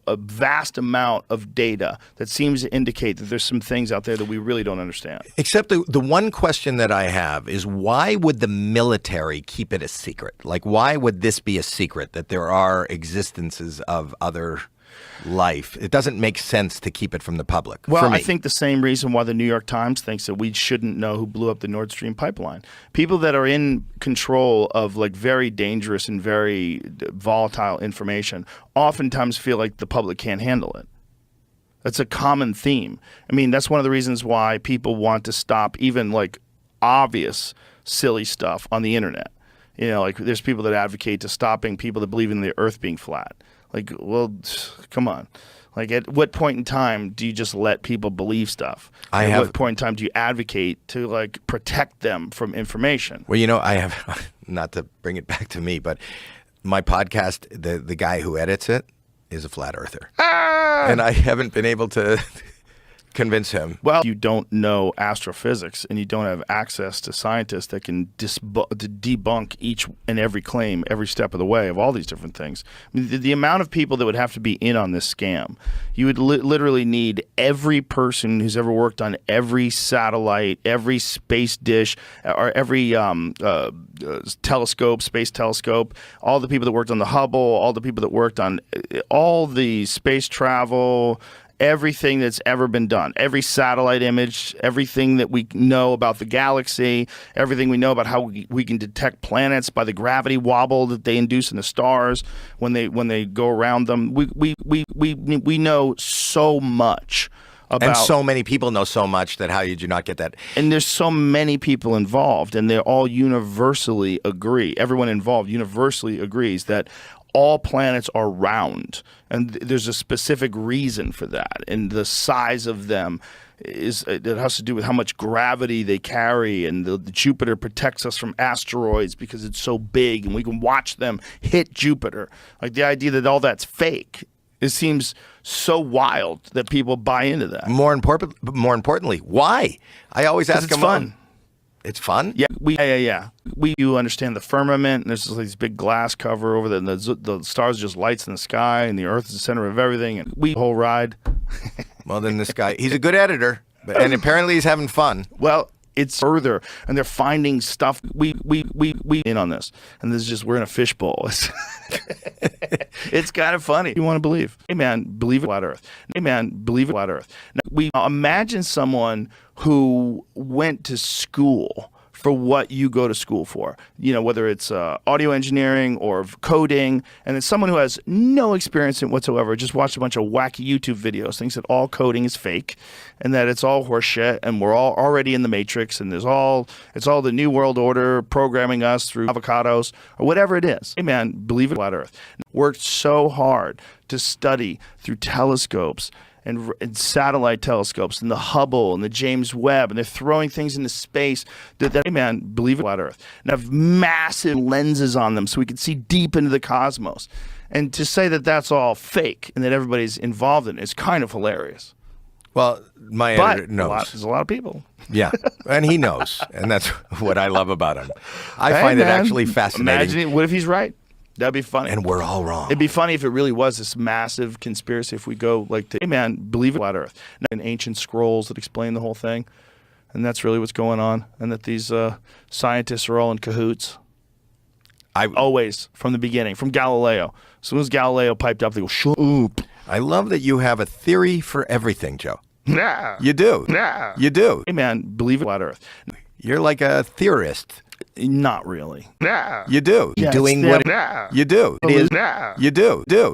a vast amount of data that seems to indicate that there's some things out there that we really don't understand. Except the one question that I have is, why would the military keep it a secret? Like, why would this be a secret, that there are existences of other life? It doesn't make sense to keep it from the public. Well, for me. I think the same reason why the New York Times thinks that we shouldn't know who blew up the Nord Stream pipeline. People that are in control of like very dangerous and very volatile information oftentimes feel like the public can't handle it. That's a common theme. I mean, that's one of the reasons why people want to stop even like obvious silly stuff on the internet. You know, like there's people that advocate to stopping people that believe in the earth being flat. Like, well, come on. Like, at what point in time do you just let people believe stuff? At what point in time do you advocate to, like, protect them from information? Well, you know, I have, not to bring it back to me, but my podcast, the guy who edits it is a flat earther. And I haven't been able to convince him. Well, you don't know astrophysics and you don't have access to scientists that can debunk each and every claim every step of the way of all these different things. I mean, the amount of people that would have to be in on this scam, you would literally need every person who's ever worked on every satellite, every space dish, or every telescope, space telescope, all the people that worked on the Hubble, all the people that worked on all the space travel, everything that's ever been done, every satellite image, everything that we know about the galaxy, everything we know about how we can detect planets by the gravity wobble that they induce in the stars when they go around them. We know so much about, and so many people know so much that how did you not get that? And there's so many people involved, and they all universally agree. Everyone involved universally agrees that all planets are round, and there's a specific reason for that. And the size of them it has to do with how much gravity they carry, and the Jupiter protects us from asteroids because it's so big, and we can watch them hit Jupiter. Like, the idea that all that's fake, it seems so wild that people buy into that. More importantly, why? I always ask them. It's fun. It's fun? Yeah. You understand the firmament, and there's this big glass cover over there, and the stars are just lights in the sky, and the earth is the center of everything, and the whole ride. Well, then this guy, he's a good editor, and apparently he's having fun. Well, it's further, and they're finding stuff. We in on this, and this is just, we're in a fishbowl. It's kind of funny. You want to believe? Hey man, believe in flat Earth. Hey man, believe in flat Earth. Now, imagine someone who went to school for what you go to school for, you know, whether it's audio engineering or coding, and it's someone who has no experience in whatsoever, just watched a bunch of wacky YouTube videos, thinks that all coding is fake, and that it's all horseshit, and we're all already in the Matrix, and it's all the New World Order programming us through avocados, or whatever it is. Hey man, believe in flat Earth. Worked so hard to study through telescopes, and satellite telescopes, and the Hubble, and the James Webb, and they're throwing things into space that hey man, believe in flat Earth, and have massive lenses on them so we can see deep into the cosmos. And to say that that's all fake and that everybody's involved in it is kind of hilarious. Well, my editor knows. There's a lot of people. Yeah, and he knows, and that's what I love about him. I find it actually fascinating. Imagine, what if he's right? That'd be funny. And we're all wrong. It'd be funny if it really was this massive conspiracy, if we go like, hey man, believe in flat Earth. And ancient scrolls that explain the whole thing. And that's really what's going on. And that these scientists are all in cahoots. Always, from the beginning, from Galileo. As soon as Galileo piped up, they go, shut up. I love that you have a theory for everything, Joe. Yeah. You do. Yeah. You do. Hey man, believe in flat Earth. You're like a theorist. Not really. You do. Yes, doing what you do. It is. You do.